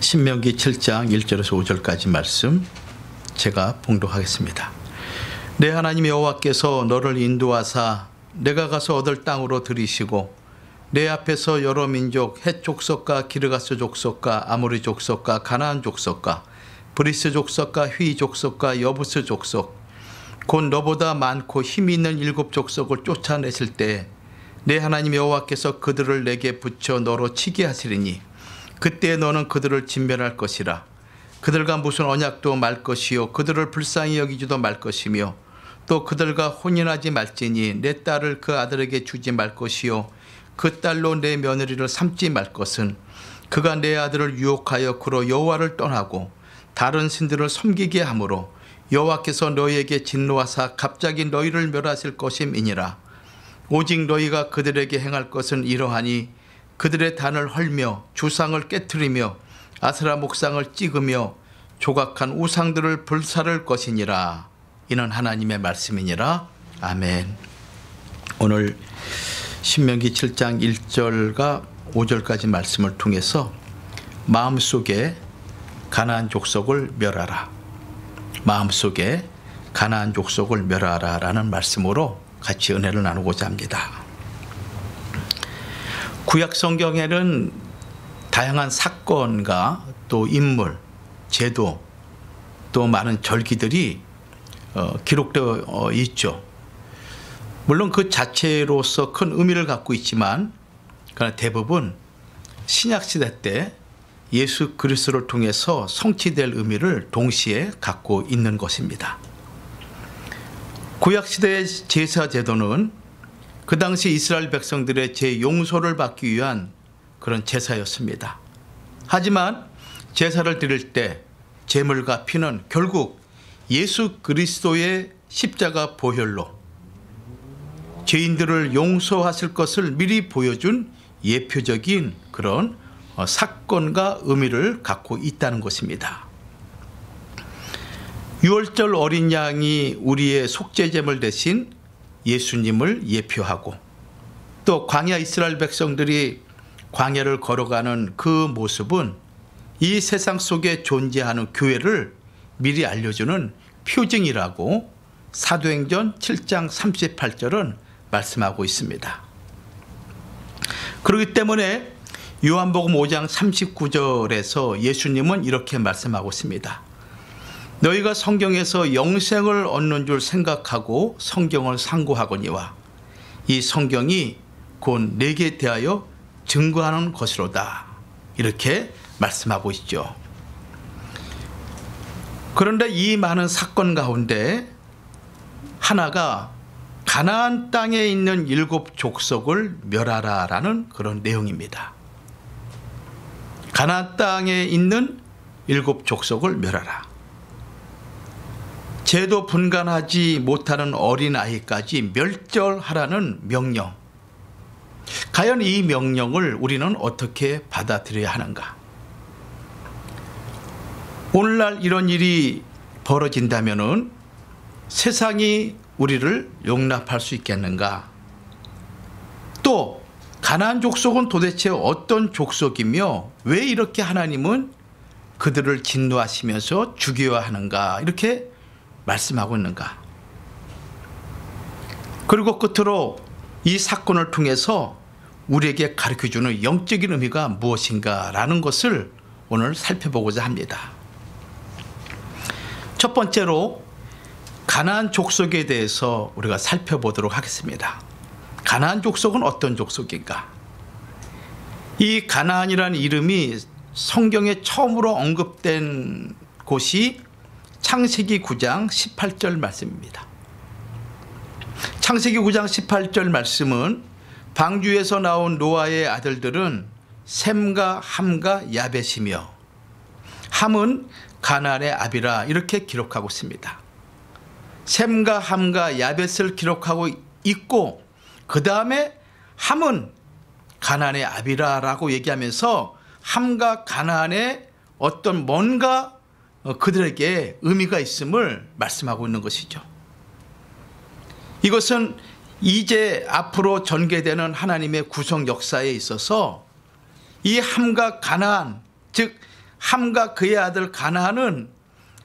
신명기 7장 1절에서 5절까지 말씀 제가 봉독하겠습니다. 내 하나님 여호와께서 너를 인도하사 내가 가서 얻을 땅으로 들이시고 내 앞에서 여러 민족 헷 족속과 기르가스 족속과 아모리 족속과 가나안 족속과 브리스 족속과 휘 족속과 여부스 족속 곧 너보다 많고 힘이 있는 7 족속을 쫓아내실 때 내 하나님 여호와께서 그들을 내게 붙여 너로 치게 하시리니 그때 너는 그들을 진멸할 것이라. 그들과 무슨 언약도 말 것이요 그들을 불쌍히 여기지도 말 것이며 또 그들과 혼인하지 말지니 내 딸을 그 아들에게 주지 말 것이요 그 딸로 내 며느리를 삼지 말 것은 그가 내 아들을 유혹하여 그로 여호와를 떠나고 다른 신들을 섬기게 하므로 여호와께서 너희에게 진노하사 갑자기 너희를 멸하실 것임이니라. 오직 너희가 그들에게 행할 것은 이러하니 그들의 단을 헐며 주상을 깨트리며 아스라 목상을 찍으며 조각한 우상들을 불사를 것이니라. 이는 하나님의 말씀이니라. 아멘. 오늘 신명기 7장 1절과 5절까지 말씀을 통해서 마음속에 가나안 족속을 멸하라, 마음속에 가나안 족속을 멸하라 라는 말씀으로 같이 은혜를 나누고자 합니다. 구약 성경에는 다양한 사건과 또 인물, 제도, 또 많은 절기들이 기록되어 있죠. 물론 그 자체로서 큰 의미를 갖고 있지만 그러나 대부분 신약시대 때 예수 그리스도를 통해서 성취될 의미를 동시에 갖고 있는 것입니다. 구약시대의 제사 제도는 그 당시 이스라엘 백성들의 죄 용서를 받기 위한 그런 제사였습니다. 하지만 제사를 드릴 때 제물과 피는 결국 예수 그리스도의 십자가 보혈로 죄인들을 용서하실 것을 미리 보여준 예표적인 그런 사건과 의미를 갖고 있다는 것입니다. 유월절 어린 양이 우리의 속죄제물 대신 예수님을 예표하고 또 광야 이스라엘 백성들이 광야를 걸어가는 그 모습은 이 세상 속에 존재하는 교회를 미리 알려주는 표징이라고 사도행전 7장 38절은 말씀하고 있습니다. 그렇기 때문에 요한복음 5장 39절에서 예수님은 이렇게 말씀하고 있습니다. 너희가 성경에서 영생을 얻는 줄 생각하고 성경을 상고하거니와 이 성경이 곧 내게 대하여 증거하는 것이로다. 이렇게 말씀하고 있죠. 그런데 이 많은 사건 가운데 하나가 가나안 땅에 있는 7 족속을 멸하라라는 그런 내용입니다. 가나안 땅에 있는 7 족속을 멸하라. 죄도 분간하지 못하는 어린아이까지 멸절하라는 명령. 과연 이 명령을 우리는 어떻게 받아들여야 하는가? 오늘날 이런 일이 벌어진다면은 세상이 우리를 용납할 수 있겠는가? 또 가나안 족속은 도대체 어떤 족속이며 왜 이렇게 하나님은 그들을 진노하시면서 죽여야 하는가? 이렇게 말씀하고 있는가? 그리고 끝으로 이 사건을 통해서 우리에게 가르쳐주는 영적인 의미가 무엇인가 라는 것을 오늘 살펴보고자 합니다. 첫 번째로 가나안 족속에 대해서 우리가 살펴보도록 하겠습니다. 가나안 족속은 어떤 족속인가? 이 가나안이라는 이름이 성경에 처음으로 언급된 곳이 창세기 9장 18절 말씀입니다. 창세기 9장 18절 말씀은 방주에서 나온 노아의 아들들은 셈과 함과 야벳이며 함은 가나안의 아비라 이렇게 기록하고 있습니다. 셈과 함과 야벳을 기록하고 있고 그 다음에 함은 가나안의 아비라라고 얘기하면서 함과 가나안의 어떤 뭔가 그들에게 의미가 있음을 말씀하고 있는 것이죠. 이것은 이제 앞으로 전개되는 하나님의 구속 역사에 있어서 이 함과 가나안, 즉 함과 그의 아들 가나안은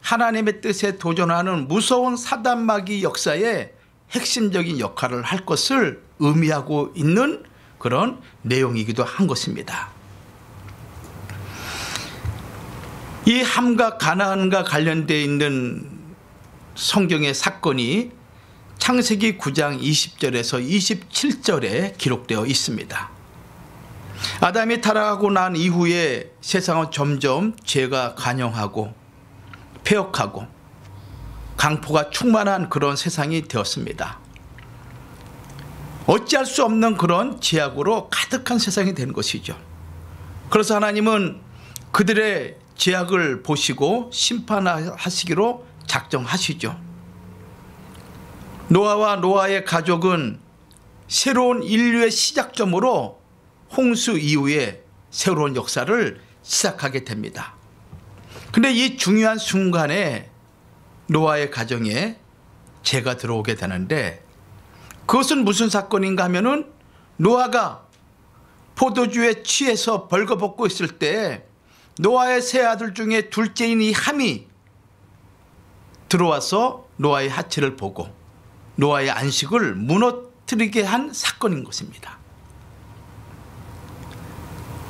하나님의 뜻에 도전하는 무서운 사단마귀 역사에 핵심적인 역할을 할 것을 의미하고 있는 그런 내용이기도 한 것입니다. 이 함과 가나안과 관련되어 있는 성경의 사건이 창세기 9장 20절에서 27절에 기록되어 있습니다. 아담이 타락하고 난 이후에 세상은 점점 죄가 관영하고 폐역하고 강포가 충만한 그런 세상이 되었습니다. 어찌할 수 없는 그런 죄악으로 가득한 세상이 된 것이죠. 그래서 하나님은 그들의 죄악을 보시고 심판하시기로 작정하시죠. 노아와 노아의 가족은 새로운 인류의 시작점으로 홍수 이후에 새로운 역사를 시작하게 됩니다. 그런데 이 중요한 순간에 노아의 가정에 죄가 들어오게 되는데, 그것은 무슨 사건인가 하면은 노아가 포도주에 취해서 벌거벗고 있을 때 노아의 세 아들 중에 둘째인 이 함이 들어와서 노아의 하체를 보고 노아의 안식을 무너뜨리게 한 사건인 것입니다.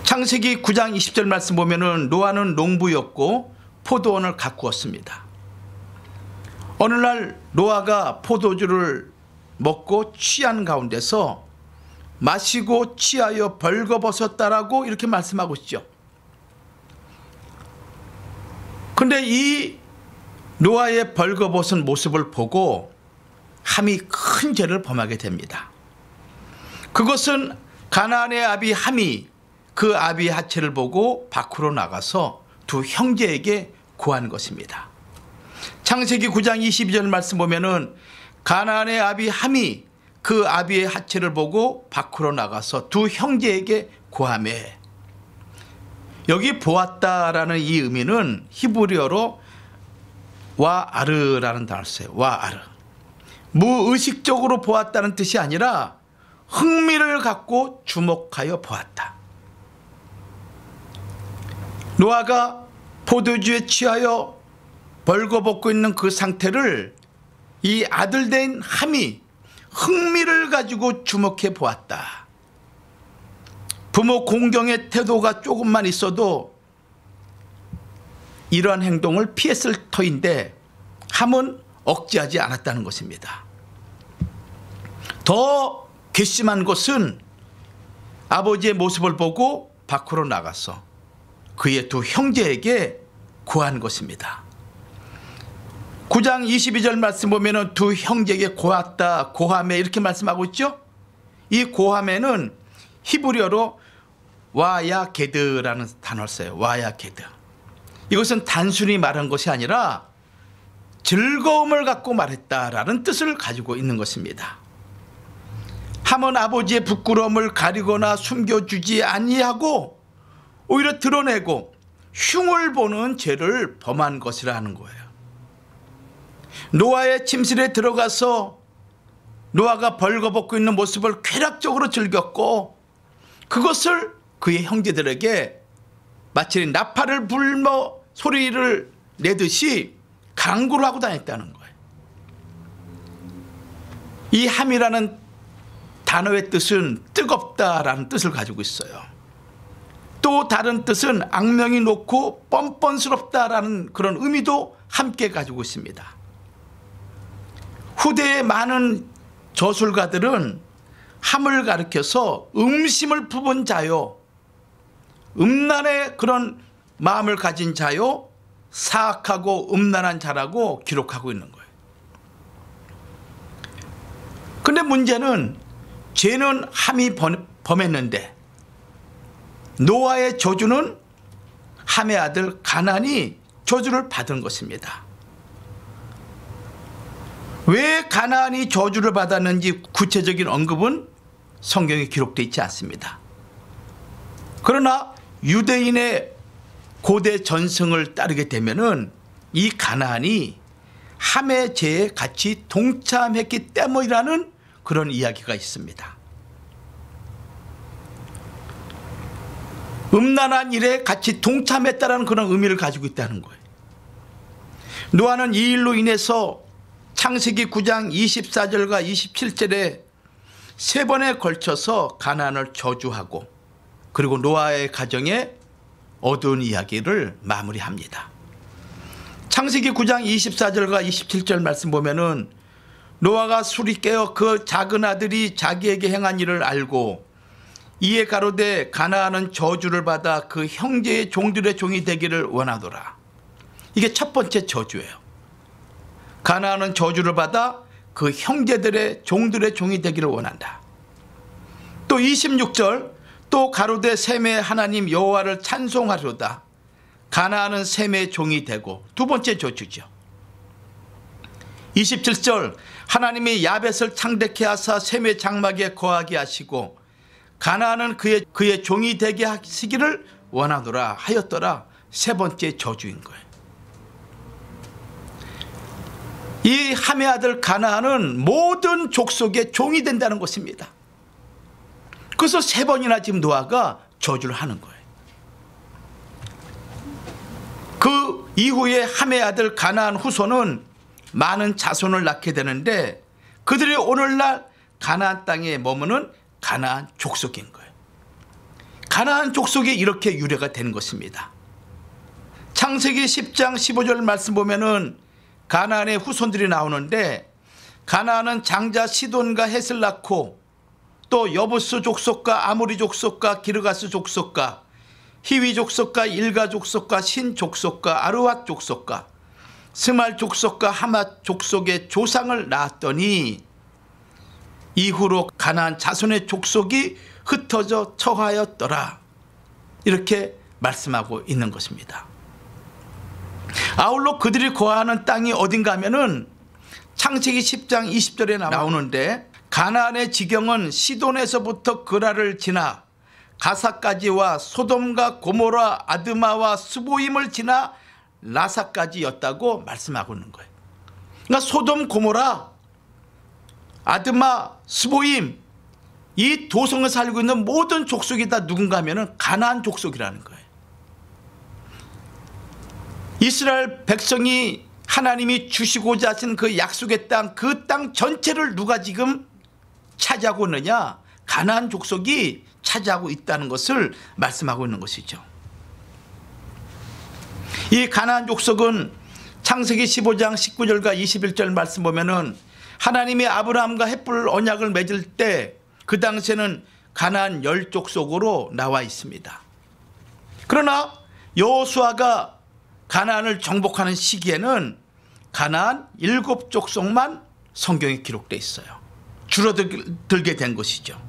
창세기 9장 20절 말씀 보면은 노아는 농부였고 포도원을 가꾸었습니다. 어느 날 노아가 포도주를 먹고 취한 가운데서 마시고 취하여 벌거벗었다라고 이렇게 말씀하고 있죠. 그런데 이 노아의 벌거벗은 모습을 보고 함이 큰 죄를 범하게 됩니다. 그것은 가나안의 아비 함이 그 아비의 하체를 보고 밖으로 나가서 두 형제에게 고한 것입니다. 창세기 9장 22절 말씀 보면은 가나안의 아비 함이 그 아비의 하체를 보고 밖으로 나가서 두 형제에게 고하매, 여기 보았다라는 이 의미는 히브리어로 와아르라는 단어를 써요. 와아르. 무의식적으로 보았다는 뜻이 아니라 흥미를 갖고 주목하여 보았다. 노아가 포도주에 취하여 벌거벗고 있는 그 상태를 이 아들된 함이 흥미를 가지고 주목해 보았다. 부모 공경의 태도가 조금만 있어도 이러한 행동을 피했을 터인데 함은 억제하지 않았다는 것입니다. 더 괘씸한 것은 아버지의 모습을 보고 밖으로 나가서 그의 두 형제에게 고한 것입니다. 9장 22절 말씀 보면은 두 형제에게 고했다, 고하매 이렇게 말씀하고 있죠. 이 고하매는 히브리어로 와야게드라는 단어를 써요. 와야게드. 이것은 단순히 말한 것이 아니라 즐거움을 갖고 말했다라는 뜻을 가지고 있는 것입니다. 함은 아버지의 부끄러움을 가리거나 숨겨주지 아니하고 오히려 드러내고 흉을 보는 죄를 범한 것이라는 거예요. 노아의 침실에 들어가서 노아가 벌거벗고 있는 모습을 쾌락적으로 즐겼고 그것을 그의 형제들에게 마치 나팔을 불며 소리를 내듯이 강구를 하고 다녔다는 거예요. 이 함이라는 단어의 뜻은 뜨겁다라는 뜻을 가지고 있어요. 또 다른 뜻은 악명이 높고 뻔뻔스럽다라는 그런 의미도 함께 가지고 있습니다. 후대의 많은 저술가들은 함을 가리켜서 음심을 품은 자요, 음란의 그런 마음을 가진 자요, 사악하고 음란한 자라고 기록하고 있는 거예요. 그런데 문제는 죄는 함이 범했는데 노아의 저주는 함의 아들 가나안이 저주를 받은 것입니다. 왜 가나안이 저주를 받았는지 구체적인 언급은 성경에 기록되어 있지 않습니다. 그러나 유대인의 고대 전승을 따르게 되면은 이 가나안이 함의 죄에 같이 동참했기 때문이라는 그런 이야기가 있습니다. 음란한 일에 같이 동참했다는 그런 의미를 가지고 있다는 거예요. 노아는 이 일로 인해서 창세기 9장 24절과 27절에 세 번에 걸쳐서 가나안을 저주하고 그리고 노아의 가정에 어두운 이야기를 마무리합니다. 창세기 9장 24절과 27절 말씀 보면은 노아가 술이 깨어 그 작은 아들이 자기에게 행한 일을 알고 이에 가로되 가나안은 저주를 받아 그 형제의 종들의 종이 되기를 원하더라. 이게 첫 번째 저주예요. 가나안은 저주를 받아 그 형제들의 종들의 종이 되기를 원한다. 또 26절 또 가로되 셈의 하나님 여호와를 찬송하려다. 가나안은 셈의 종이 되고 두 번째 저주죠. 27절 하나님이 야벳을 창대케 하사 셈의 장막에 거하게 하시고 가나안은 그의 종이 되게 하시기를 원하노라 하였더라. 세 번째 저주인 거예요. 이 함의 아들 가나안은 모든 족속의 종이 된다는 것입니다. 그래서 세 번이나 지금 노아가 저주를 하는 거예요. 그 이후에 함의 아들 가나안 후손은 많은 자손을 낳게 되는데 그들이 오늘날 가나안 땅에 머무는 가나안 족속인 거예요. 가나안 족속이 이렇게 유래가 되는 것입니다. 창세기 10장 15절 말씀 보면은 가나안의 후손들이 나오는데 가나안은 장자 시돈과 헷을 낳고 또 여부스 족속과 아모리 족속과 기르가스 족속과 히위 족속과 일가 족속과 신 족속과 아르왓 족속과 스말 족속과 하맛 족속의 조상을 낳았더니 이후로 가나안 자손의 족속이 흩어져 처하였더라. 이렇게 말씀하고 있는 것입니다. 아울러 그들이 거하는 땅이 어딘가 하면은 창세기 10장 20절에 나오는데 가나안의 지경은 시돈에서부터 그라를 지나 가사까지와 소돔과 고모라 아드마와 스보임을 지나 라사까지였다고 말씀하고 있는 거예요. 그러니까 소돔 고모라 아드마 스보임 이 도성에 살고 있는 모든 족속이 다 누군가 하면은 가나안 족속이라는 거예요. 이스라엘 백성이 하나님이 주시고자 하신 그 약속의 땅, 그 땅 전체를 누가 지금 차지하고 있느냐? 가나안 족속이 차지하고 있다는 것을 말씀하고 있는 것이죠. 이 가나안 족속은 창세기 15장 19절과 21절 말씀 보면은 하나님이 아브라함과 헷불 언약을 맺을 때 그 당시에는 가나안 10족속으로 나와 있습니다. 그러나 여호수아가 가나안을 정복하는 시기에는 가나안 7족속만 성경에 기록되어 있어요. 줄어들게 된 것이죠.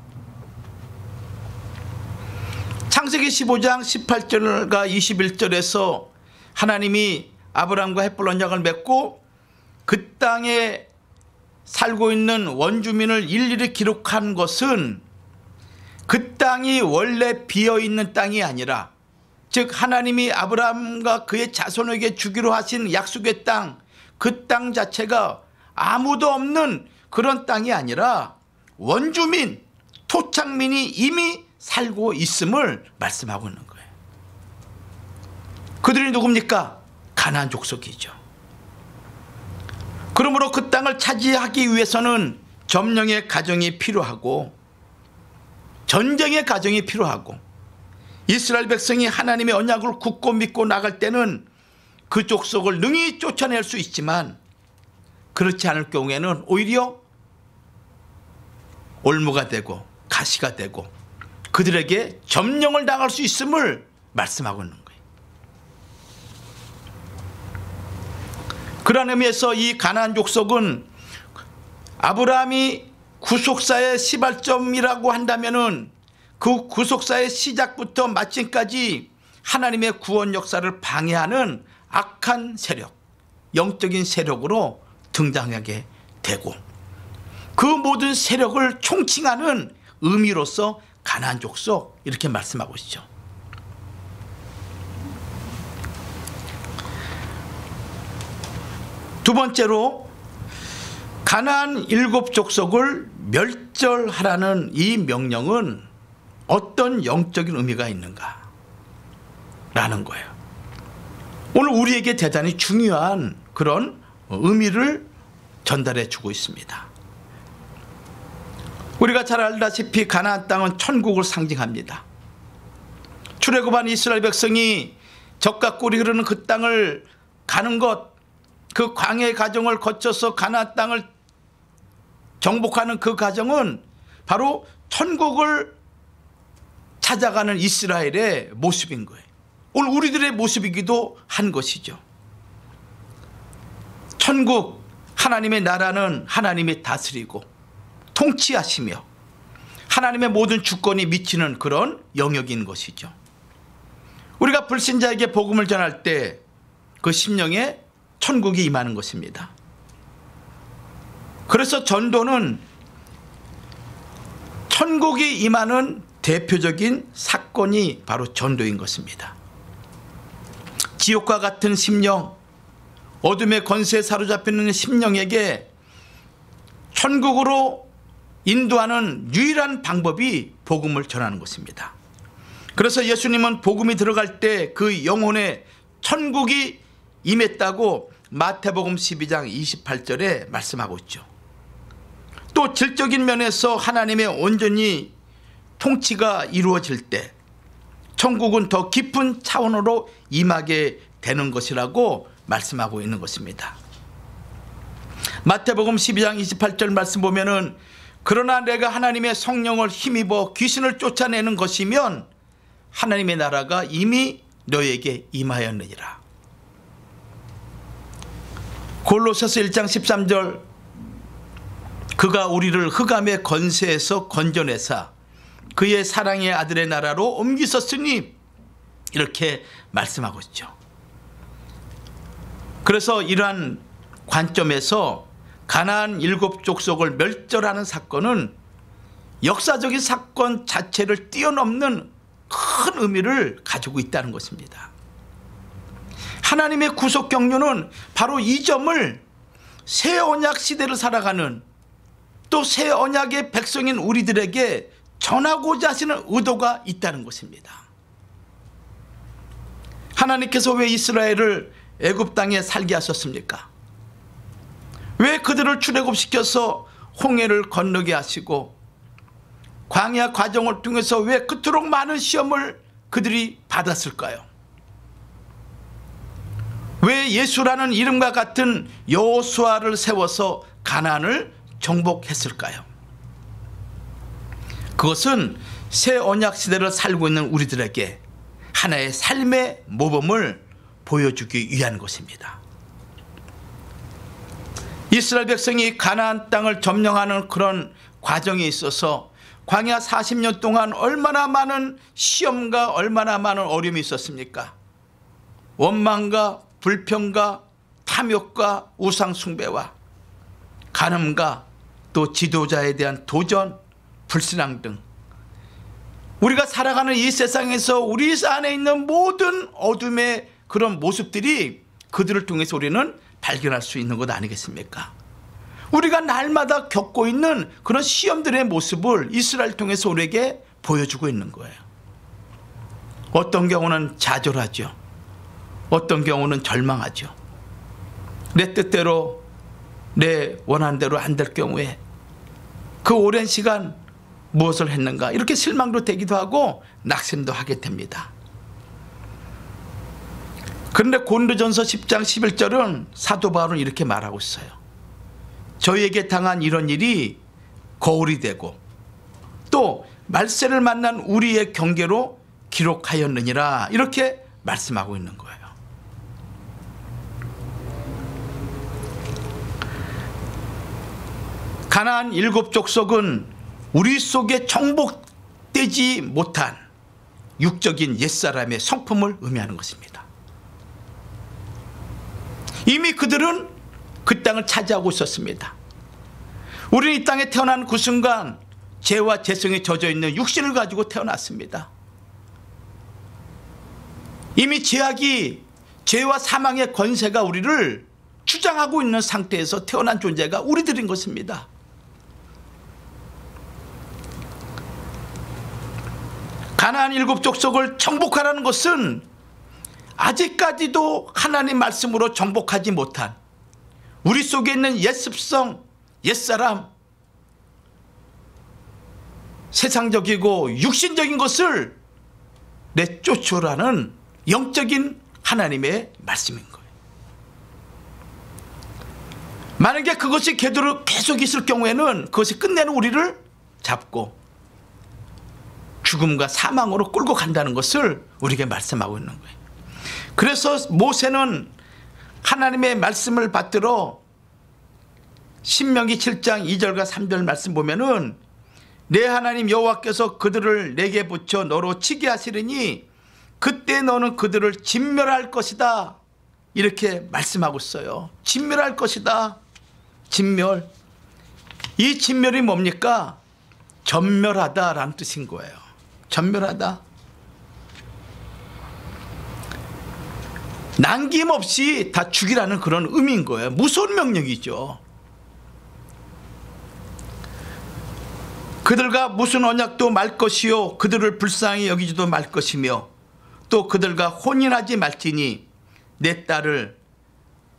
창세기 15장 18절과 21절에서 하나님이 아브라함과 헷불 언약을 맺고 그 땅에 살고 있는 원주민을 일일이 기록한 것은 그 땅이 원래 비어있는 땅이 아니라 즉 하나님이 아브라함과 그의 자손에게 주기로 하신 약속의 땅, 그 땅 자체가 아무도 없는 그런 땅이 아니라 원주민, 토착민이 이미 살고 있음을 말씀하고 있는 거예요. 그들이 누굽니까? 가나안 족속이죠. 그러므로 그 땅을 차지하기 위해서는 점령의 과정이 필요하고 전쟁의 과정이 필요하고 이스라엘 백성이 하나님의 언약을 굳고 믿고 나갈 때는 그 족속을 능히 쫓아낼 수 있지만 그렇지 않을 경우에는 오히려 올무가 되고 가시가 되고 그들에게 점령을 당할 수 있음을 말씀하고 있는 거예요. 그런 의미에서 이 가나안 족속은 아브라함이 구속사의 시발점이라고 한다면은 그 구속사의 시작부터 마침까지 하나님의 구원 역사를 방해하는 악한 세력, 영적인 세력으로 등장하게 되고 그 모든 세력을 총칭하는 의미로서 가나안 족속 이렇게 말씀하고 있죠. 두 번째로 가나안 7족속을 멸절하라는 이 명령은 어떤 영적인 의미가 있는가? 거예요. 오늘 우리에게 대단히 중요한 그런 의미를 전달해 주고 있습니다. 우리가 잘 알다시피 가나안 땅은 천국을 상징합니다. 출애굽한 이스라엘 백성이 적과 꿀이 흐르는 그 땅을 가는 것, 그 광야의 과정을 거쳐서 가나안 땅을 정복하는 그 과정은 바로 천국을 찾아가는 이스라엘의 모습인 거예요. 오늘 우리들의 모습이기도 한 것이죠. 천국, 하나님의 나라는 하나님이 다스리고 통치하시며 하나님의 모든 주권이 미치는 그런 영역인 것이죠. 우리가 불신자에게 복음을 전할 때 그 심령에 천국이 임하는 것입니다. 그래서 전도는 천국이 임하는 대표적인 사건이 바로 전도인 것입니다. 지옥과 같은 심령, 어둠의 권세에 사로잡히는 심령에게 천국으로 인도하는 유일한 방법이 복음을 전하는 것입니다. 그래서 예수님은 복음이 들어갈 때 그 영혼에 천국이 임했다고 마태복음 12장 28절에 말씀하고 있죠. 또 질적인 면에서 하나님의 온전히 통치가 이루어질 때 천국은 더 깊은 차원으로 임하게 되는 것이라고 말씀하고 있는 것입니다. 마태복음 12장 28절 말씀 보면은 그러나 내가 하나님의 성령을 힘입어 귀신을 쫓아내는 것이면 하나님의 나라가 이미 너에게 임하였느니라. 골로새서 1장 13절 그가 우리를 흑암의 권세에서 건져내사 그의 사랑의 아들의 나라로 옮기셨으니 이렇게 말씀하고 있죠. 그래서 이러한 관점에서 가나안 7족속을 멸절하는 사건은 역사적인 사건 자체를 뛰어넘는 큰 의미를 가지고 있다는 것입니다. 하나님의 구속 경륜은 바로 이 점을 새 언약 시대를 살아가는 또 새 언약의 백성인 우리들에게 전하고자 하시는 의도가 있다는 것입니다. 하나님께서 왜 이스라엘을 애굽 땅에 살게 하셨습니까? 왜 그들을 출애굽시켜서 홍해를 건너게 하시고 광야 과정을 통해서 왜 그토록 많은 시험을 그들이 받았을까요? 왜 예수라는 이름과 같은 여호수아를 세워서 가나안을 정복했을까요? 그것은 새 언약 시대를 살고 있는 우리들에게 하나의 삶의 모범을 보여주기 위한 것입니다. 이스라엘 백성이 가나안 땅을 점령하는 그런 과정에 있어서 광야 40년 동안 얼마나 많은 시험과 얼마나 많은 어려움이 있었습니까? 원망과 불평과 탐욕과 우상 숭배와 간음과 또 지도자에 대한 도전, 불신앙 등 우리가 살아가는 이 세상에서 우리 안에 있는 모든 어둠의 그런 모습들이 그들을 통해서 우리는 발견할 수 있는 것 아니겠습니까? 우리가 날마다 겪고 있는 그런 시험들의 모습을 이스라엘 통해서 우리에게 보여주고 있는 거예요. 어떤 경우는 좌절하죠. 어떤 경우는 절망하죠. 내 뜻대로 내 원하는 대로 안 될 경우에 그 오랜 시간 무엇을 했는가 이렇게 실망도 되기도 하고 낙심도 하게 됩니다. 그런데 고린도전서 10장 11절은 사도 바울은 이렇게 말하고 있어요. 저희에게 당한 이런 일이 거울이 되고 또 말세를 만난 우리의 경계로 기록하였느니라 이렇게 말씀하고 있는 거예요. 가나안 7족속은 우리 속에 정복되지 못한 육적인 옛사람의 성품을 의미하는 것입니다. 이미 그들은 그 땅을 차지하고 있었습니다. 우리는 이 땅에 태어난 그 순간 죄와 죄성에 젖어있는 육신을 가지고 태어났습니다. 이미 죄악이 죄와 사망의 권세가 우리를 주장하고 있는 상태에서 태어난 존재가 우리들인 것입니다. 가나안 7족속을 정복하라는 것은 아직까지도 하나님 말씀으로 정복하지 못한 우리 속에 있는 옛습성, 옛사람, 세상적이고 육신적인 것을 내쫓으라는 영적인 하나님의 말씀인 거예요. 만약에 그것이 그대로 계속 있을 경우에는 그것이 끝내는 우리를 잡고 죽음과 사망으로 끌고 간다는 것을 우리에게 말씀하고 있는 거예요. 그래서 모세는 하나님의 말씀을 받들어 신명기 7장 2절과 3절 말씀 보면은 내 하나님 여호와께서 그들을 내게 붙여 너로 치게 하시리니 그때 너는 그들을 진멸할 것이다. 이렇게 말씀하고 있어요. 진멸할 것이다. 진멸. 이 진멸이 뭡니까? 전멸하다라는 뜻인 거예요. 전멸하다. 남김없이 다 죽이라는 그런 의미인 거예요. 무서운 명령이죠. 그들과 무슨 언약도 말 것이요 그들을 불쌍히 여기지도 말 것이며 또 그들과 혼인하지 말지니 내 딸을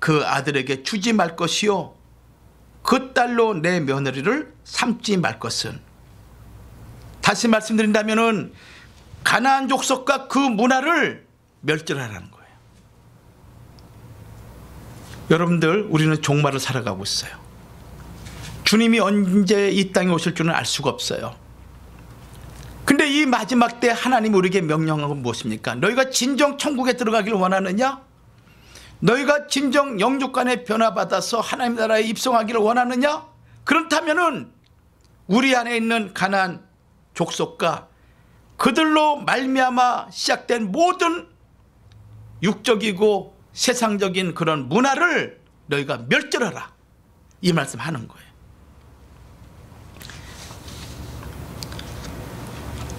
그 아들에게 주지 말 것이요 그 딸로 내 며느리를 삼지 말 것은. 다시 말씀드린다면은 가나안 족속과 그 문화를 멸절하라는 거예요. 여러분들, 우리는 종말을 살아가고 있어요. 주님이 언제 이 땅에 오실 줄은 알 수가 없어요. 근데 이 마지막 때 하나님이 우리에게 명령한 건 무엇입니까? 너희가 진정 천국에 들어가길 원하느냐? 너희가 진정 영육간에 변화받아서 하나님 나라에 입성하기를 원하느냐? 그렇다면은 우리 안에 있는 가나안 족속과 그들로 말미암아 시작된 모든 육적이고 세상적인 그런 문화를 너희가 멸절하라. 이 말씀하는 거예요.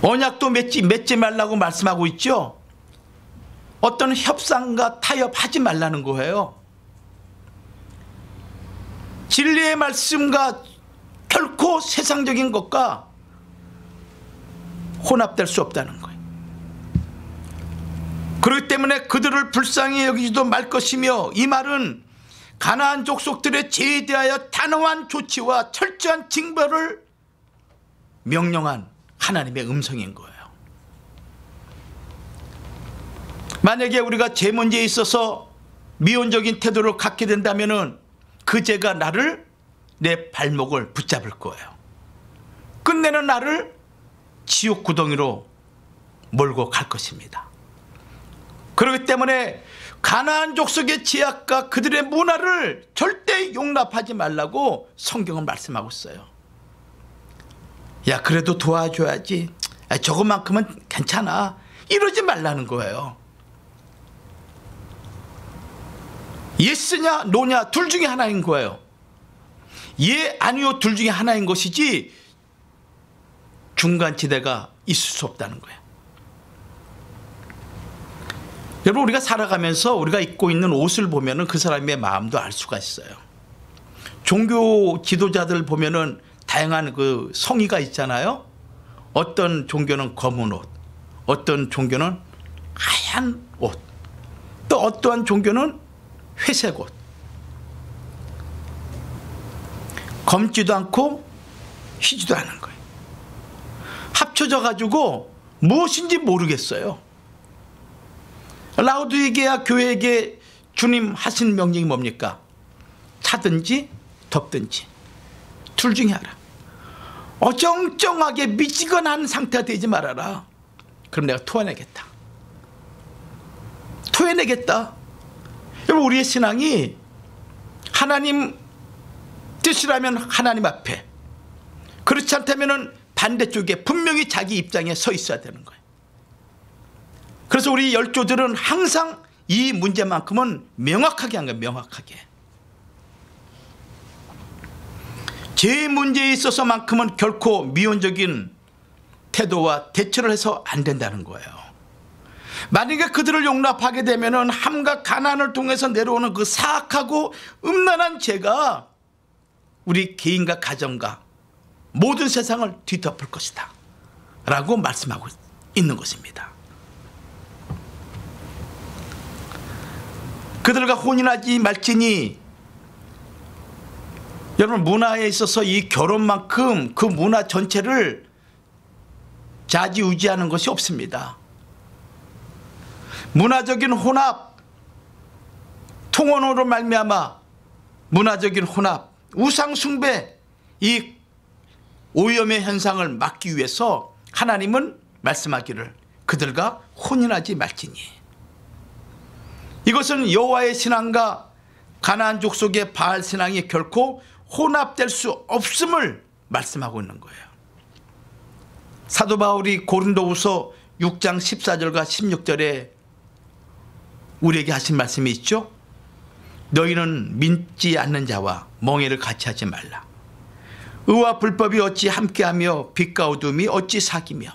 언약도 맺지 말라고 말씀하고 있죠. 어떤 협상과 타협하지 말라는 거예요. 진리의 말씀과 결코 세상적인 것과 혼합될 수 없다는 거예요. 그렇기 때문에 그들을 불쌍히 여기지도 말 것이며, 이 말은 가나안 족속들의 죄에 대하여 단호한 조치와 철저한 징벌을 명령한 하나님의 음성인 거예요. 만약에 우리가 죄 문제에 있어서 미온적인 태도를 갖게 된다면 그 죄가 나를, 내 발목을 붙잡을 거예요. 끝내는 나를 지옥 구덩이로 몰고 갈 것입니다. 그렇기 때문에 가나안 족속의 죄악과 그들의 문화를 절대 용납하지 말라고 성경은 말씀하고 있어요. 야, 그래도 도와줘야지. 저것만큼은 괜찮아. 이러지 말라는 거예요. 예스냐 노냐 둘 중에 하나인 거예요. 예 아니요 둘 중에 하나인 것이지 중간지대가 있을 수 없다는 거예요. 여러분, 우리가 살아가면서 우리가 입고 있는 옷을 보면은 그 사람의 마음도 알 수가 있어요. 종교 지도자들 보면은 다양한 그 성의가 있잖아요. 어떤 종교는 검은 옷, 어떤 종교는 하얀 옷, 또 어떠한 종교는 회색 옷. 검지도 않고 휘지도 않은 거예요. 합쳐져 가지고 무엇인지 모르겠어요. 라오디게아 교회에게 주님 하신 명령이 뭡니까? 차든지 덥든지 둘 중에 하나. 어정쩡하게 미지근한 상태가 되지 말아라. 그럼 내가 토해내겠다. 토해내겠다. 여러분, 우리의 신앙이 하나님 뜻이라면 하나님 앞에, 그렇지 않다면 반대쪽에 분명히 자기 입장에 서 있어야 되는 거예요. 그래서 우리 열조들은 항상 이 문제만큼은 명확하게 한 거예요. 명확하게. 제 문제에 있어서만큼은 결코 미온적인 태도와 대처를 해서 안 된다는 거예요. 만약에 그들을 용납하게 되면은 함과 가난을 통해서 내려오는 그 사악하고 음란한 죄가 우리 개인과 가정과 모든 세상을 뒤덮을 것이다 라고 말씀하고 있는 것입니다. 그들과 혼인하지 말지니. 여러분, 문화에 있어서 이 결혼만큼 그 문화 전체를 좌지우지하는 것이 없습니다. 문화적인 혼합, 통혼으로 말미암아 문화적인 혼합, 우상 숭배, 이 오염의 현상을 막기 위해서 하나님은 말씀하기를 그들과 혼인하지 말지니. 이것은 여호와의 신앙과 가나안 족속의 바알 신앙이 결코 혼합될 수 없음을 말씀하고 있는 거예요. 사도 바울이 고린도후서 6장 14절과 16절에 우리에게 하신 말씀이 있죠. 너희는 믿지 않는 자와 멍에를 같이 하지 말라. 의와 불법이 어찌 함께하며 빛과 어둠이 어찌 사귀며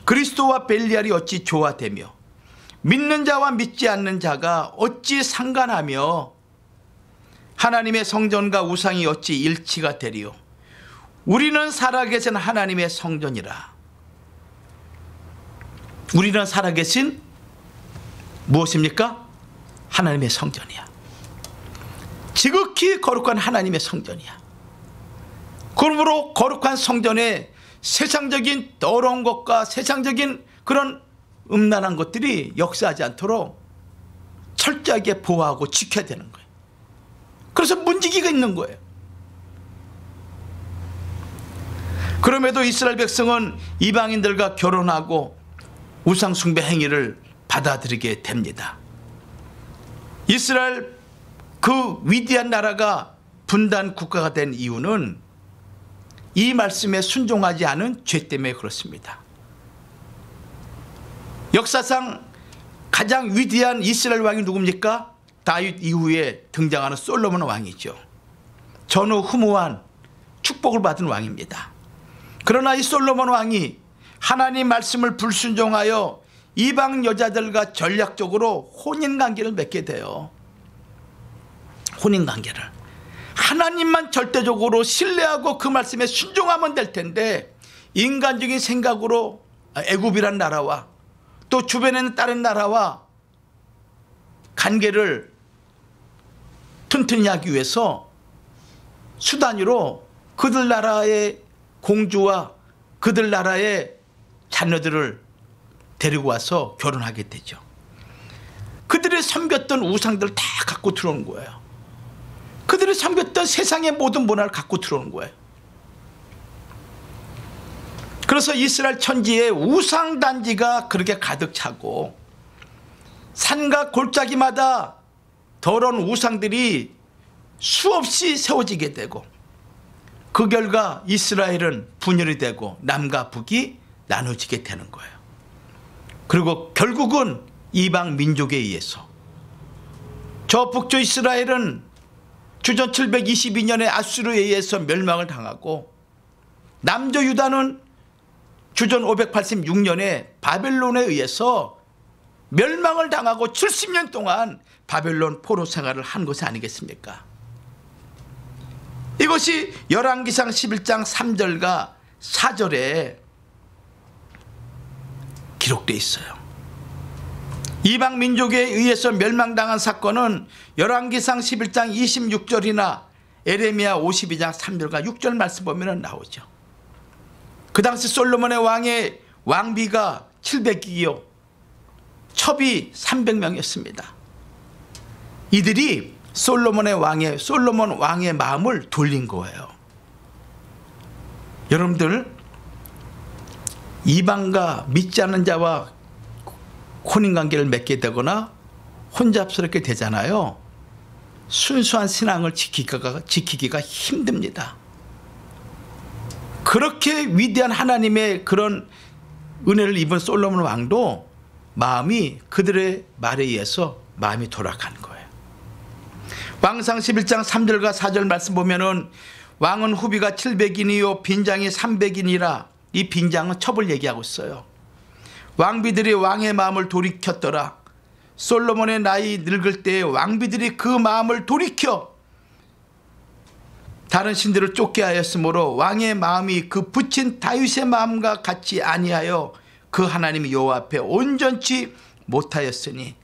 그리스도와 벨리알이 어찌 조화되며 믿는 자와 믿지 않는 자가 어찌 상관하며 하나님의 성전과 우상이 어찌 일치가 되리요. 우리는 살아계신 하나님의 성전이라. 우리는 살아계신 무엇입니까? 하나님의 성전이야. 지극히 거룩한 하나님의 성전이야. 그러므로 거룩한 성전에 세상적인 더러운 것과 세상적인 그런 음란한 것들이 역사하지 않도록 철저하게 보호하고 지켜야 되는 거예요. 그래서 문지기가 있는 거예요. 그럼에도 이스라엘 백성은 이방인들과 결혼하고 우상숭배 행위를 받아들이게 됩니다. 이스라엘 그 위대한 나라가 분단 국가가 된 이유는 이 말씀에 순종하지 않은 죄 때문에 그렇습니다. 역사상 가장 위대한 이스라엘 왕이 누굽니까? 다윗 이후에 등장하는 솔로몬 왕이죠. 전후후무한 축복을 받은 왕입니다. 그러나 이 솔로몬 왕이 하나님 말씀을 불순종하여 이방 여자들과 전략적으로 혼인관계를 맺게 돼요. 혼인관계를. 하나님만 절대적으로 신뢰하고 그 말씀에 순종하면 될 텐데 인간적인 생각으로 애굽이란 나라와 또 주변에 있는 다른 나라와 관계를 튼튼히 하기 위해서 수단으로 그들 나라의 공주와 그들 나라의 자녀들을 데리고 와서 결혼하게 되죠. 그들이 섬겼던 우상들을 다 갖고 들어오는 거예요. 그들이 섬겼던 세상의 모든 문화를 갖고 들어오는 거예요. 그래서 이스라엘 천지에 우상단지가 그렇게 가득 차고 산과 골짜기마다 더러운 우상들이 수없이 세워지게 되고 그 결과 이스라엘은 분열이 되고 남과 북이 나눠지게 되는 거예요. 그리고 결국은 이방 민족에 의해서 저 북쪽 이스라엘은 주전 722년에 아수르에 의해서 멸망을 당하고 남조 유다는 주전 586년에 바벨론에 의해서 멸망을 당하고 70년 동안 바벨론 포로 생활을 한 것이 아니겠습니까? 이것이 열왕기상 11장 3절과 4절에 기록되어 있어요. 이방 민족에 의해서 멸망당한 사건은 열왕기상 11장 26절이나 에레미야 52장 3절과 6절 말씀 보면 나오죠. 그 당시 솔로몬의 왕의 왕비가 700이요 첩이 300명이었습니다. 이들이 솔로몬 왕의 마음을 돌린 거예요. 여러분들 이방과 믿지 않는 자와 혼인관계를 맺게 되거나 혼잡스럽게 되잖아요. 순수한 신앙을 지키기가 힘듭니다. 그렇게 위대한 하나님의 그런 은혜를 입은 솔로몬 왕도 마음이 그들의 말에 의해서 마음이 돌아간 거예요. 왕상 11장 3절과 4절 말씀 보면은 왕은 후비가 700인이요 빈장이 300인이라 이 빈장은 첩을 얘기하고 있어요. 왕비들이 왕의 마음을 돌이켰더라. 솔로몬의 나이 늙을 때에 왕비들이 그 마음을 돌이켜 다른 신들을 쫓게 하였으므로 왕의 마음이 그 붙인 다윗의 마음과 같이 아니하여 그 하나님 여호와 앞에 온전치 못하였으니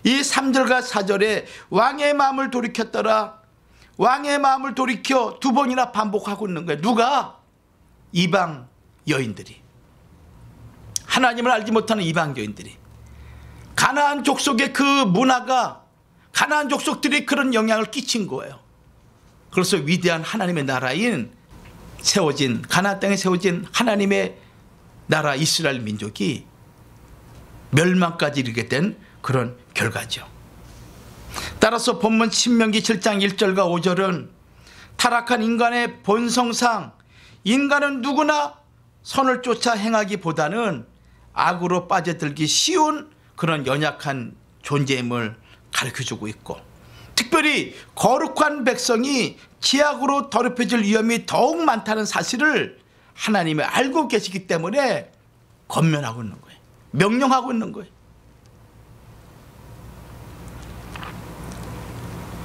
이 3절과 4절에 왕의 마음을 돌이켰더라, 왕의 마음을 돌이켜 두 번이나 반복하고 있는 거예요. 누가? 이방 여인들이, 하나님을 알지 못하는 이방 여인들이. 가나안 족속의 그 문화가 가나안 족속들이 그런 영향을 끼친 거예요. 그래서 위대한 하나님의 나라인 세워진, 가나안 땅에 세워진 하나님의 나라 이스라엘 민족이 멸망까지 이르게 된 그런 결과죠. 따라서 본문 신명기 7장 1절과 5절은 타락한 인간의 본성상 인간은 누구나 선을 쫓아 행하기보다는 악으로 빠져들기 쉬운 그런 연약한 존재임을 가르쳐주고 있고, 특별히 거룩한 백성이 죄악으로 더럽혀질 위험이 더욱 많다는 사실을 하나님이 알고 계시기 때문에 권면하고 있는 거예요. 명령하고 있는 거예요.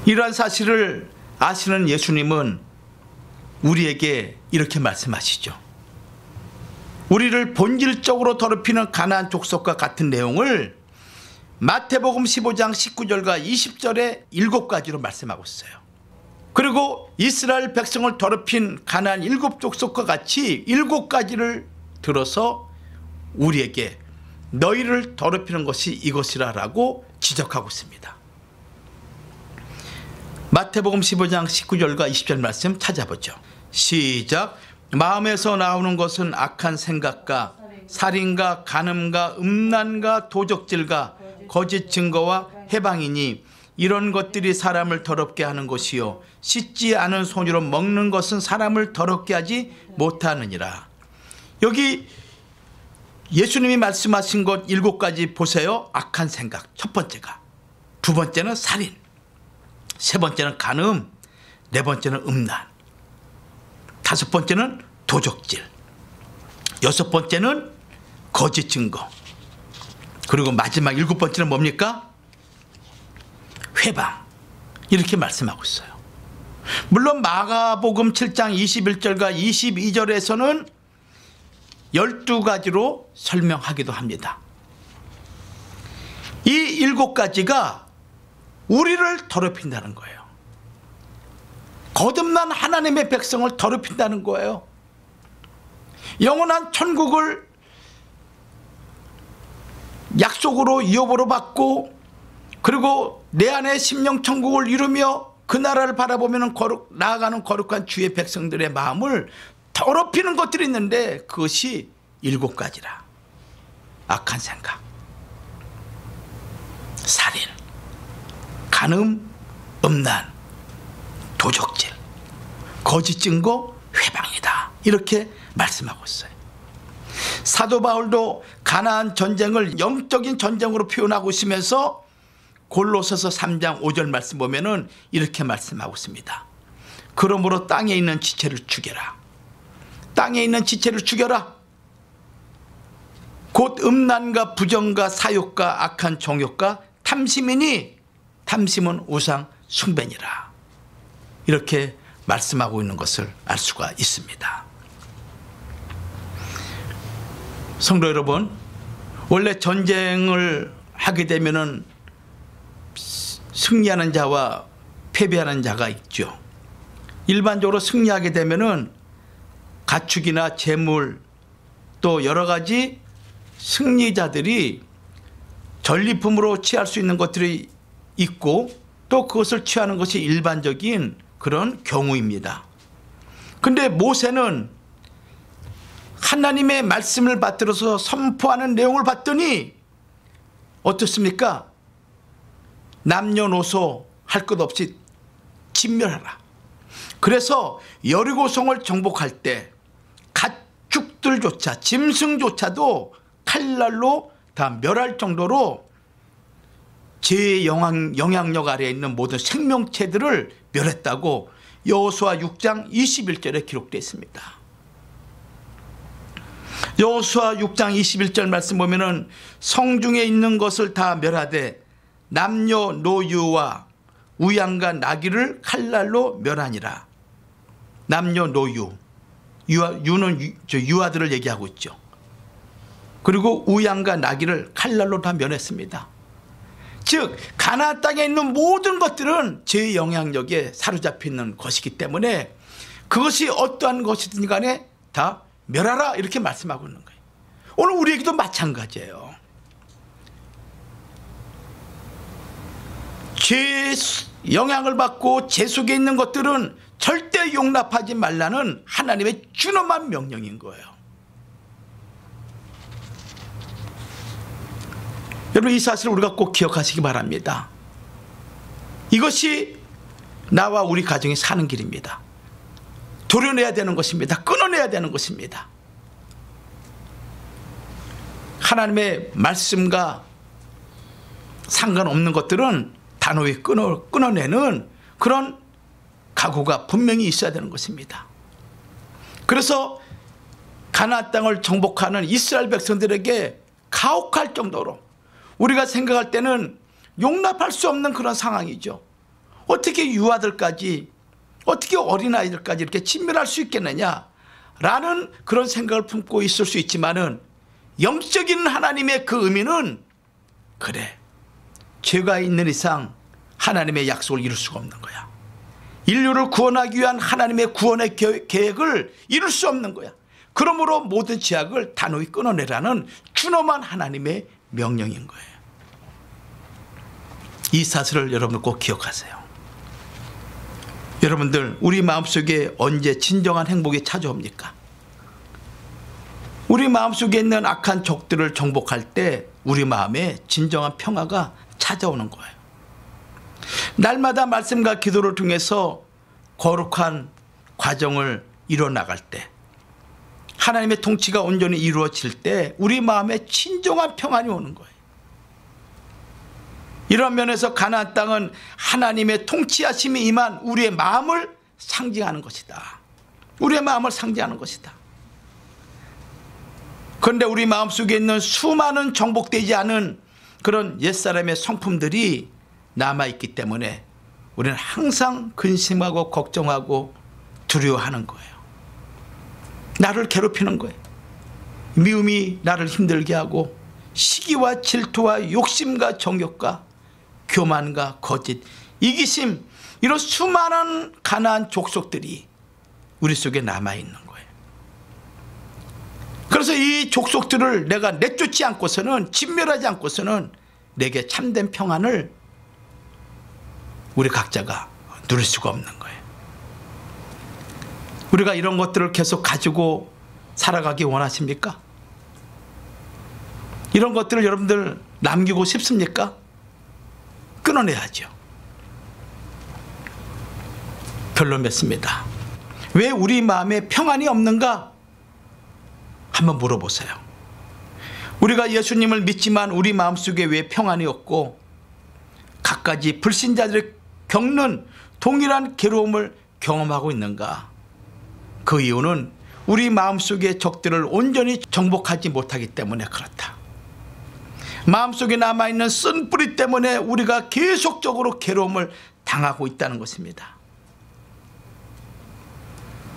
이러한 사실을 아시는 예수님은 우리에게 이렇게 말씀하시죠. 우리를 본질적으로 더럽히는 가나안 족속과 같은 내용을 마태복음 15장 19절과 20절에 7가지로 말씀하고 있어요. 그리고 이스라엘 백성을 더럽힌 가나안 7족속과 같이 7가지를 들어서 우리에게 너희를 더럽히는 것이 이것이라 라고 지적하고 있습니다. 마태복음 15장 19절과 20절 말씀 찾아보죠. 시작. 마음에서 나오는 것은 악한 생각과 살인과 간음과 음란과 도적질과 거짓 증거와 해방이니 이런 것들이 사람을 더럽게 하는 것이요 씻지 않은 손으로 먹는 것은 사람을 더럽게 하지 못하느니라. 여기 예수님이 말씀하신 것 7가지 보세요. 악한 생각 첫 번째가, 두 번째는 살인, 세 번째는 간음, 네 번째는 음란, 다섯 번째는 도적질, 여섯 번째는 거짓 증거, 그리고 마지막 7번째는 뭡니까? 회방. 이렇게 말씀하고 있어요. 물론 마가복음 7장 21절과 22절에서는 12가지로 설명하기도 합니다. 이 7가지가 우리를 더럽힌다는 거예요. 거듭난 하나님의 백성을 더럽힌다는 거예요. 영원한 천국을 약속으로 유업으로 받고, 그리고 내 안에 심령천국을 이루며 그 나라를 바라보면 나아가는 거룩한 주의 백성들의 마음을 더럽히는 것들이 있는데 그것이 7가지라. 악한 생각, 살인, 간음, 음란, 도적질, 거짓 증거, 회방이다. 이렇게 말씀하고 있어요. 사도 바울도 가나안 전쟁을 영적인 전쟁으로 표현하고 있으면서 골로새서 3장 5절 말씀 보면은 이렇게 말씀하고 있습니다. 그러므로 땅에 있는 지체를 죽여라. 땅에 있는 지체를 죽여라. 곧 음란과 부정과 사욕과 악한 정욕과 탐심이니 탐심은 우상 숭배니라. 이렇게 말씀하고 있는 것을 알 수가 있습니다. 성도 여러분, 원래 전쟁을 하게 되면은 승리하는 자와 패배하는 자가 있죠. 일반적으로 승리하게 되면은 가축이나 재물 또 여러 가지 승리자들이 전리품으로 취할 수 있는 것들이 있고 또 그것을 취하는 것이 일반적인 그런 경우입니다. 근데 모세는 하나님의 말씀을 받들어서 선포하는 내용을 봤더니 어떻습니까? 남녀노소 할 것 없이 진멸하라. 그래서 여리고성을 정복할 때 가축들조차 짐승조차도 칼날로 다 멸할 정도로 제 영향력 아래에 있는 모든 생명체들을 멸했다고 여호수아 6장 21절에 기록되어 있습니다. 여호수아 6장 21절 말씀 보면은 성중에 있는 것을 다 멸하되 남녀 노유와 우양과 나귀를 칼날로 멸하니라. 남녀 노유, 유는 유아들을 얘기하고 있죠. 그리고 우양과 나귀를 칼날로 다 멸했습니다. 즉 가나안 땅에 있는 모든 것들은 제 영향력에 사로잡혀 있는 것이기 때문에 그것이 어떠한 것이든 간에 다 멸하라 이렇게 말씀하고 있는 거예요. 오늘 우리에게도 마찬가지예요. 죄의 영향을 받고 죄 속에 있는 것들은 절대 용납하지 말라는 하나님의 준엄한 명령인 거예요. 여러분, 이 사실을 우리가 꼭 기억하시기 바랍니다. 이것이 나와 우리 가정이 사는 길입니다. 도려내야 되는 것입니다. 끊어내야 되는 것입니다. 하나님의 말씀과 상관없는 것들은 단호히 끊어내는 그런 각오가 분명히 있어야 되는 것입니다. 그래서 가나안 땅을 정복하는 이스라엘 백성들에게 가혹할 정도로 우리가 생각할 때는 용납할 수 없는 그런 상황이죠. 어떻게 유아들까지, 어떻게 어린아이들까지 이렇게 친밀할 수 있겠느냐라는 그런 생각을 품고 있을 수 있지만은, 영적인 하나님의 그 의미는, 그래, 죄가 있는 이상 하나님의 약속을 이룰 수가 없는 거야. 인류를 구원하기 위한 하나님의 구원의 계획을 이룰 수 없는 거야. 그러므로 모든 죄악을 단호히 끊어내라는 준엄한 하나님의 명령인 거예요. 이 사실을 여러분 꼭 기억하세요. 여러분들, 우리 마음속에 언제 진정한 행복이 찾아옵니까? 우리 마음속에 있는 악한 적들을 정복할 때 우리 마음에 진정한 평화가 찾아오는 거예요. 날마다 말씀과 기도를 통해서 거룩한 과정을 이뤄나갈 때, 하나님의 통치가 온전히 이루어질 때 우리 마음에 진정한 평안이 오는 거예요. 이런 면에서 가나안 땅은 하나님의 통치하심이 임한 우리의 마음을 상징하는 것이다. 우리의 마음을 상징하는 것이다. 그런데 우리 마음속에 있는 수많은 정복되지 않은 그런 옛사람의 성품들이 남아있기 때문에 우리는 항상 근심하고 걱정하고 두려워하는 거예요. 나를 괴롭히는 거예요. 미움이 나를 힘들게 하고, 시기와 질투와 욕심과 정욕과 교만과 거짓, 이기심, 이런 수많은 가나안 족속들이 우리 속에 남아있는 거예요. 그래서 이 족속들을 내가 내쫓지 않고서는, 진멸하지 않고서는 내게 참된 평안을 우리 각자가 누릴 수가 없는 거예요. 우리가 이런 것들을 계속 가지고 살아가기 원하십니까? 이런 것들을 여러분들 남기고 싶습니까? 끊어내야죠. 별로 맺습니다. 왜 우리 마음에 평안이 없는가? 한번 물어보세요. 우리가 예수님을 믿지만 우리 마음속에 왜 평안이 없고 갖가지 불신자들이 겪는 동일한 괴로움을 경험하고 있는가? 그 이유는 우리 마음속의 적들을 온전히 정복하지 못하기 때문에 그렇다. 마음속에 남아있는 쓴뿌리 때문에 우리가 계속적으로 괴로움을 당하고 있다는 것입니다.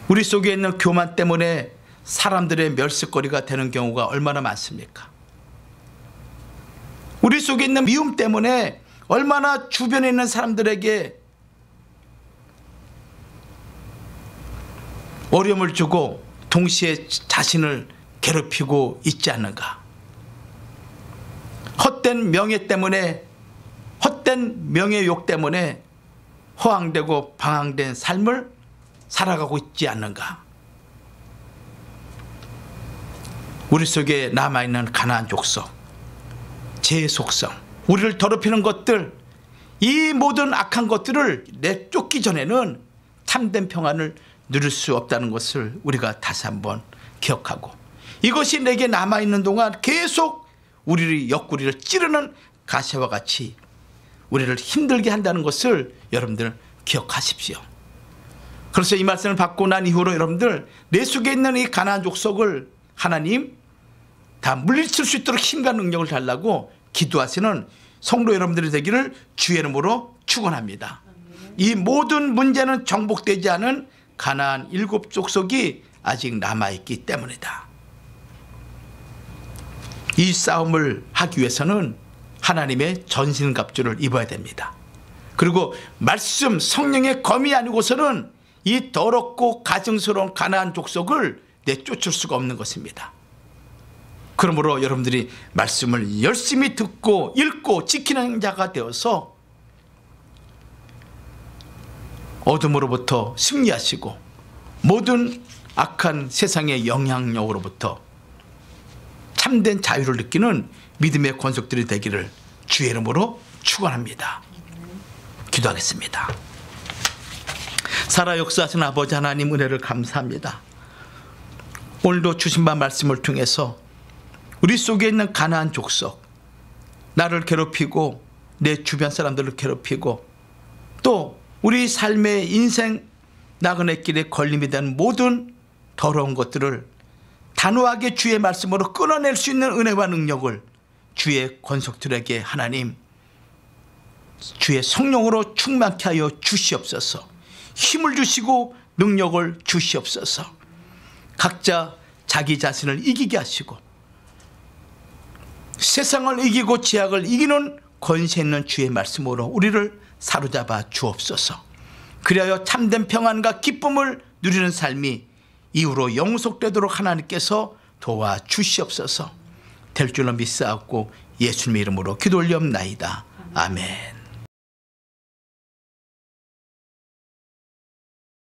우리 속에 있는 교만 때문에 사람들의 멸시거리가 되는 경우가 얼마나 많습니까? 우리 속에 있는 미움 때문에 얼마나 주변에 있는 사람들에게 어려움을 주고 동시에 자신을 괴롭히고 있지 않는가? 헛된 명예 때문에, 헛된 명예욕 때문에 허황되고 방황된 삶을 살아가고 있지 않는가? 우리 속에 남아있는 가나안 족속, 제 속성, 우리를 더럽히는 것들, 이 모든 악한 것들을 내쫓기 전에는 참된 평안을 누릴 수 없다는 것을 우리가 다시 한번 기억하고, 이것이 내게 남아있는 동안 계속 우리의 옆구리를 찌르는 가시와 같이 우리를 힘들게 한다는 것을 여러분들 기억하십시오. 그래서 이 말씀을 받고 난 이후로 여러분들, 내 속에 있는 이 가나안 족속을 하나님 다 물리칠 수 있도록 힘과 능력을 달라고 기도하시는 성도 여러분들이 되기를 주의 이름으로 축원합니다. 이 모든 문제는 정복되지 않은 가나안 7족속이 아직 남아있기 때문이다. 이 싸움을 하기 위해서는 하나님의 전신갑주를 입어야 됩니다. 그리고 말씀 성령의 검이 아니고서는 이 더럽고 가증스러운 가나안 족속을 내쫓을 수가 없는 것입니다. 그러므로 여러분들이 말씀을 열심히 듣고 읽고 지키는 자가 되어서 어둠으로부터 승리하시고 모든 악한 세상의 영향력으로부터 참된 자유를 느끼는 믿음의 권속들이 되기를 주의 이름으로 축원합니다. 기도하겠습니다. 살아 역사하신 아버지 하나님 은혜를 감사합니다. 오늘도 주신 바 말씀을 통해서 우리 속에 있는 가나안 족속, 나를 괴롭히고 내 주변 사람들을 괴롭히고 또 우리 삶의 인생 나그네 길에 걸림이 된 모든 더러운 것들을 단호하게 주의 말씀으로 끊어낼 수 있는 은혜와 능력을 주의 권속들에게 하나님 주의 성령으로 충만케 하여 주시옵소서. 힘을 주시고 능력을 주시옵소서. 각자 자기 자신을 이기게 하시고 세상을 이기고 죄악을 이기는 권세 있는 주의 말씀으로 우리를 사로잡아 주옵소서. 그리하여 참된 평안과 기쁨을 누리는 삶이 이후로 영속되도록 하나님께서 도와주시옵소서. 될 줄로 믿사옵고 예수님의 이름으로 기도 올리옵나이다. 아멘.